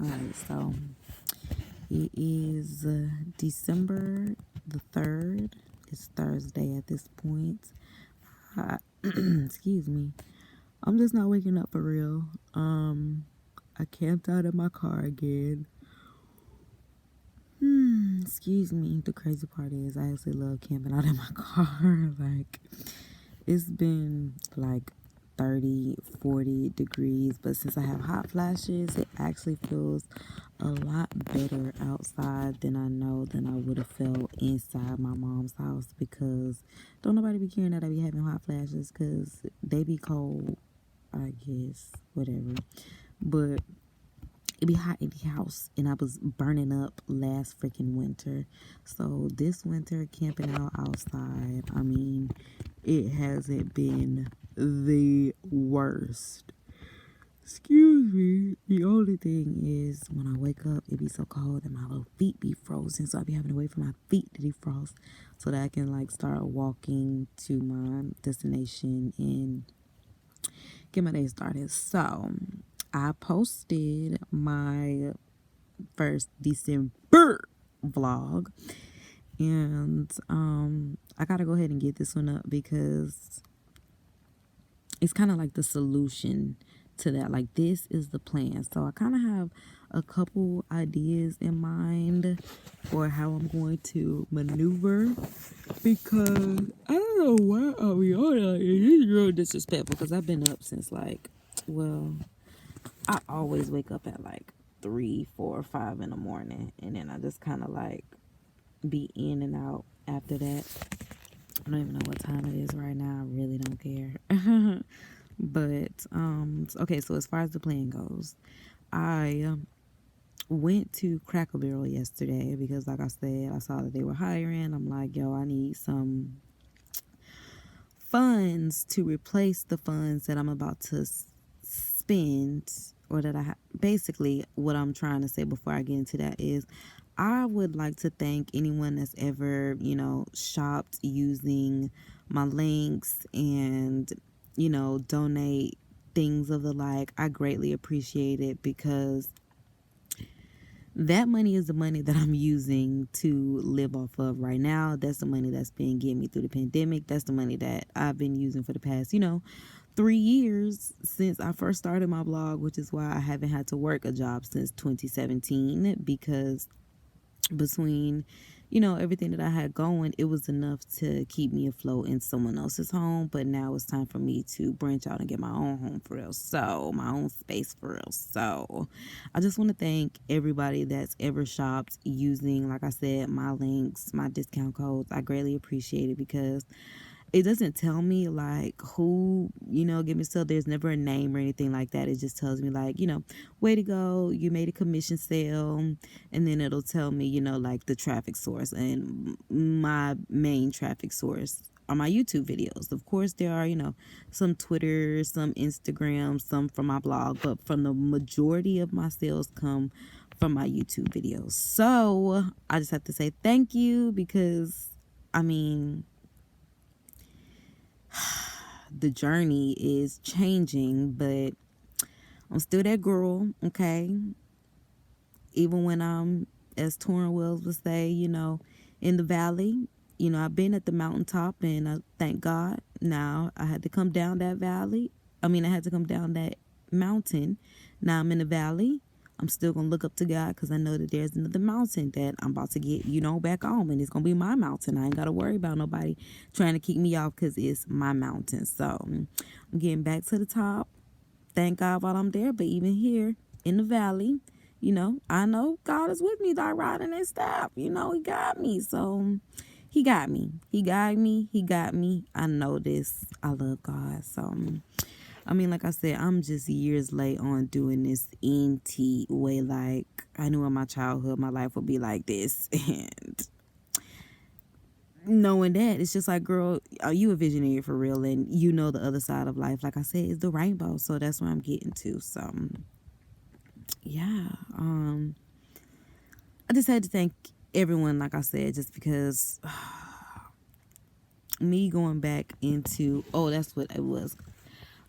Alright, so it is December the 3rd. It's Thursday at this point. Excuse me. I'm just not waking up for real. I camped out in my car again. Excuse me. The crazy part is I actually love camping out in my car. Like, it's been like 30, 40 degrees, but since I have hot flashes, it actually feels a lot better outside than I would have felt inside my mom's house, because don't nobody be caring that I be having hot flashes, because they be cold, I guess, whatever. But it be hot in the house, and I was burning up last freaking winter. So this winter, camping out outside, I mean, it hasn't been the worst. Excuse me. The only thing is, when I wake up, it be so cold and my little feet be frozen, so I be having to wait for my feet to defrost so that I can like start walking to my destination and get my day started. So I posted my first DecemBURR vlog, and I gotta go ahead and get this one up because it's kind of like the solution to that. Like, this is the plan. So I kind of have a couple ideas in mind for how I'm going to maneuver, because I don't know why are we on it. It's real disrespectful, because I've been up since like, well, I always wake up at like 3, 4, 5 in the morning, and then I just kind of like be in and out after that. I don't even know what time it is right now. I really don't care. But okay, so as far as the plan goes, I went to Cracker Barrel yesterday because, like I said, I saw that they were hiring. I'm like, yo, I need some funds to replace the funds that I'm about to spend, or that basically what I'm trying to say before I get into that is, I would like to thank anyone that's ever, shopped using my links and, donate things of the like. I greatly appreciate it, because that money is the money that I'm using to live off of right now. That's the money that's been getting me through the pandemic. That's the money that I've been using for the past, 3 years since I first started my blog, which is why I haven't had to work a job since 2017, because between everything that I had going, it was enough to keep me afloat in someone else's home. But now it's time for me to branch out and get my own home for real, so my own space for real. So I just want to thank everybody that's ever shopped using, like I said, my links, my discount codes. I greatly appreciate it, because it doesn't tell me like who, give me, so there's never a name or anything like that. It just tells me like, way to go, you made a commission sale. And then it'll tell me, like the traffic source, and my main traffic source are my YouTube videos. Of course, there are, some Twitter, some Instagram, some from my blog, but from the majority of my sales come from my YouTube videos. So I just have to say thank you, because I mean, the journey is changing, but I'm still that girl, okay? Even when I'm, as Torrin Wells would say, in the valley, I've been at the mountaintop, and I thank God. Now I had to come down that valley. I had to come down that mountain. Now I'm in the valley. I'm still going to look up to God, because I know that there's another mountain that I'm about to get, back home. And it's going to be my mountain. I ain't got to worry about nobody trying to kick me off, because it's my mountain. So I'm getting back to the top. Thank God while I'm there. But even here in the valley, I know God is with me, that riding and staff. He got me. So he got me. He got me. He got me. I know this. I love God. So like I said, I'm just years late on doing this NT way. Like, I knew in my childhood my life would be like this. And knowing that, it's just like, girl, are you a visionary for real? And the other side of life, like I said, is the rainbow. So that's where I'm getting to. So, yeah. I just had to thank everyone, like I said, just because me going back into, that's what it was.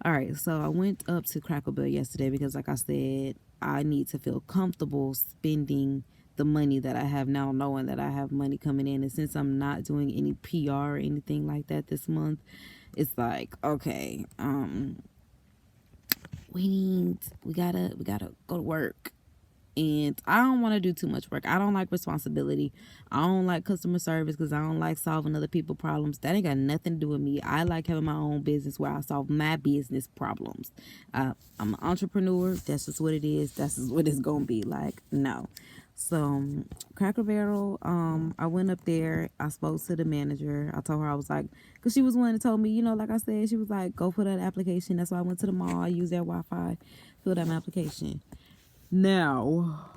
All right, so I went up to Cracker Barrel yesterday because, like I said, I need to feel comfortable spending the money that I have now, knowing that I have money coming in. And since I'm not doing any PR or anything like that this month, it's like, okay, we gotta go to work. And I don't want to do too much work. I don't like responsibility. I don't like customer service because I don't like solving other people's problems. That ain't got nothing to do with me. I like having my own business where I solve my business problems. I'm an entrepreneur. That's just what it is. That's just what it's gonna be. Like, no. So Cracker Barrel, I went up there. I spoke to the manager. I told her, I was like, because she was one that told me, like I said, she was like, go put out an application. That's why I went to the mall. I used their Wi-Fi, filled out my application. Now,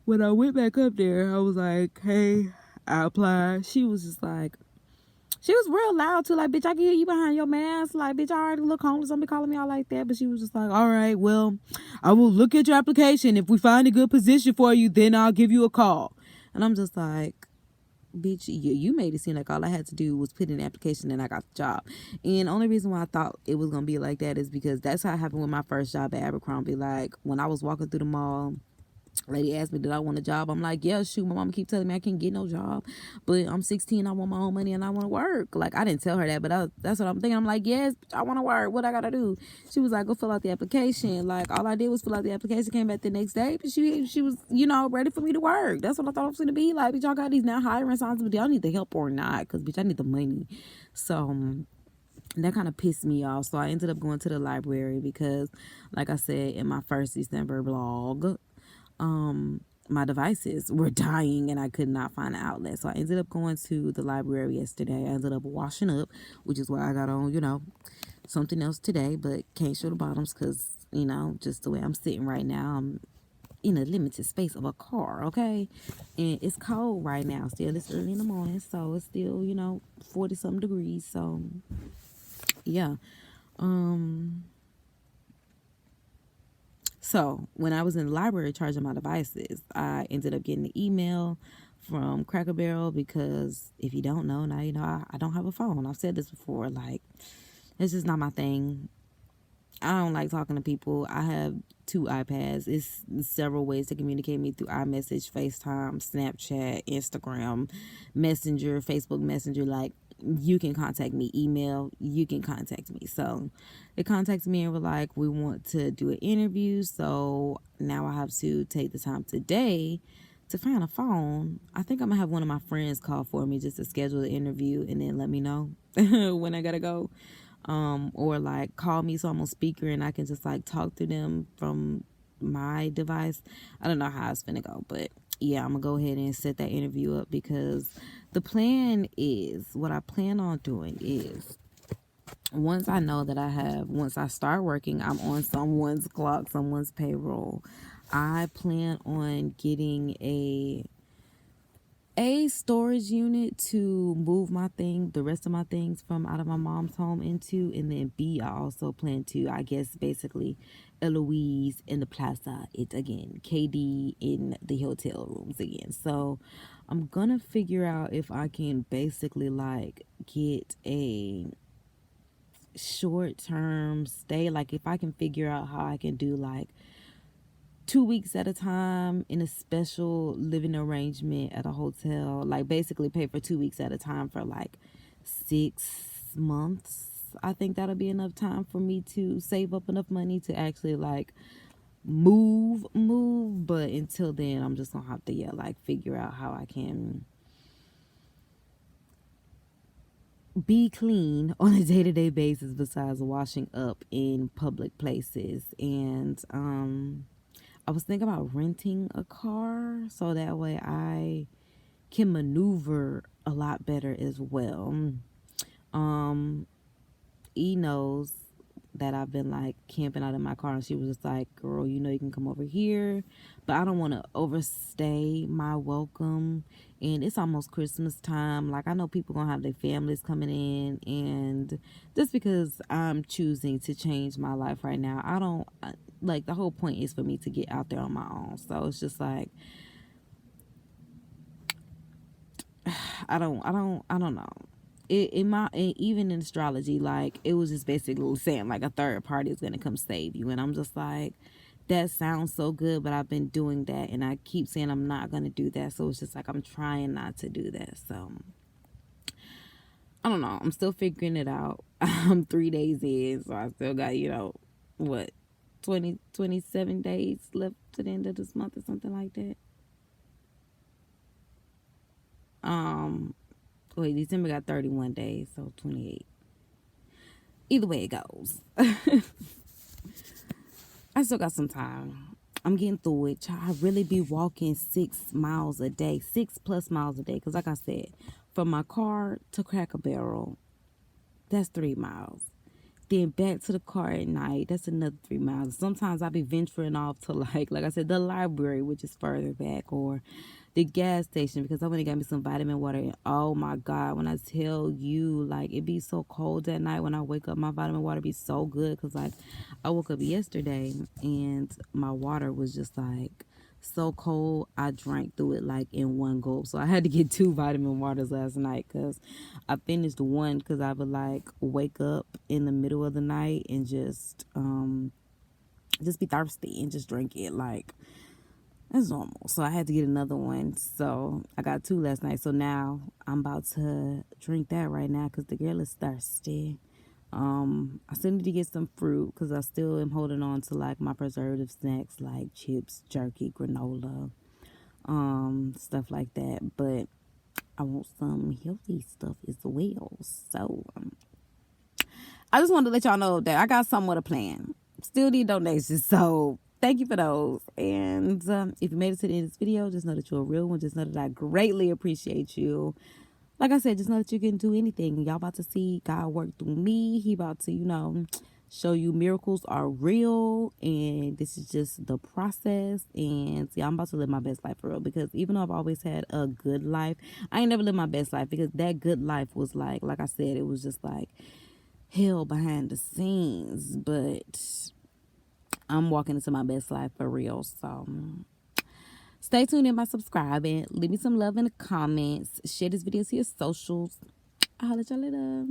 when I went back up there, I was like, hey, I applied. She was just like, she was real loud too. Like, bitch, I can hear you behind your mask. Like, bitch, I already look homeless. Don't be calling me out like that. But she was just like, all right, well, I will look at your application. If we find a good position for you, then I'll give you a call. And I'm just like, bitch, you made it seem like all I had to do was put in the application and I got the job. And the only reason why I thought it was going to be like that is because that's how it happened with my first job at Abercrombie. Like, when I was walking through the mall, lady asked me, did I want a job? I'm like, yeah, shoot, my mama keep telling me I can't get no job, but I'm 16, I want my own money and I want to work. Like, I didn't tell her that, but that's what I'm thinking. I'm like, yes, I want to work. What I gotta do? She was like, go fill out the application. Like, all I did was fill out the application, came back the next day, but she was, ready for me to work. That's what I thought it was gonna be. Like, bitch, y'all got these now hiring signs, but y'all need the help or not, because bitch, I need the money. So that kind of pissed me off. So I ended up going to the library because, like I said in my first December blog, my devices were dying and I could not find an outlet. So I ended up going to the library yesterday. I ended up washing up, which is why I got on, something else today, but can't show the bottoms because, just the way I'm sitting right now, I'm in a limited space of a car, okay? And it's cold right now. Still, it's early in the morning, so it's still, 40-something degrees. So, yeah. So when I was in the library charging my devices, I ended up getting an email from Cracker Barrel because if you don't know, now you know I don't have a phone. I've said this before, like, it's just not my thing. I don't like talking to people. I have 2 iPads. It's several ways to communicate me through iMessage, FaceTime, Snapchat, Instagram, Messenger, Facebook Messenger. Like, you can contact me. Email, you can contact me. So they contacted me and were like, we want to do an interview. So now I have to take the time today to find a phone. I think I'm going to have one of my friends call for me just to schedule the interview and then let me know when I got to go. Or like call me so I'm on speaker and I can just like talk to them from my device. I don't know how it's gonna go, but yeah, I'm gonna go ahead and set that interview up because the plan is, what I plan on doing is, once I know that once I start working, I'm on someone's clock, someone's payroll, I plan on getting a storage unit to move the rest of my things from out of my mom's home into, and then B, I also plan to, I guess, basically Eloise in the plaza it again, KD in the hotel rooms again. So I'm gonna figure out if I can basically like get a short-term stay, like if I can figure out how I can do like 2 weeks at a time in a special living arrangement at a hotel, like basically pay for 2 weeks at a time for like 6 months. I think that'll be enough time for me to save up enough money to actually like move. But until then, I'm just gonna have to like figure out how I can be clean on a day-to-day basis besides washing up in public places. And I was thinking about renting a car so that way I can maneuver a lot better as well. E knows that I've been like camping out in my car, and she was just like, girl, you can come over here, but I don't want to overstay my welcome. And it's almost Christmas time. Like, I know people gonna have their families coming in, and just because I'm choosing to change my life right now, like, the whole point is for me to get out there on my own. So it's just like, I don't know. even in astrology, like it was just basically saying like a third party is gonna come save you, and I'm just like, that sounds so good, but I've been doing that, and I keep saying I'm not gonna do that, so it's just like I'm trying not to do that. So I don't know. I'm still figuring it out. I'm 3 days in, so I still got what 27 days left to the end of this month or something like that. Wait, December got 31 days, so 28. Either way it goes. I still got some time. I'm getting through it. I really be walking 6 miles a day, 6+ miles a day. Because like I said, from my car to Cracker Barrel, that's 3 miles. Then back to the car at night, that's another 3 miles. Sometimes I be venturing off to like I said, the library, which is further back, or the gas station, because I went and got me some vitamin water. And oh my God, when I tell you, like, it be so cold that night when I wake up, my vitamin water be so good. Because like I woke up yesterday and my water was just like so cold, I drank through it like in one gulp. So I had to get 2 vitamin waters last night, because I finished one because I would like wake up in the middle of the night and just be thirsty and just drink it like it's normal. So I had to get another one. So I got 2 last night. So now I'm about to drink that right now because the girl is thirsty. I still need to get some fruit because I still am holding on to like my preservative snacks like chips, jerky, granola, stuff like that. But I want some healthy stuff as well. So I just wanted to let y'all know that I got somewhat a plan. Still need donations, so thank you for those. And if you made it to the end of this video, just know that you're a real one. Just know that I greatly appreciate you. Like I said, just know that you can do anything. Y'all about to see God work through me. He about to, show you miracles are real. And this is just the process. And see, I'm about to live my best life for real. Because even though I've always had a good life, I ain't never lived my best life. Because that good life was like I said, it was just like hell behind the scenes. But I'm walking into my best life for real. So stay tuned in by subscribing. Leave me some love in the comments. Share this video to your socials. I'll let y'all later.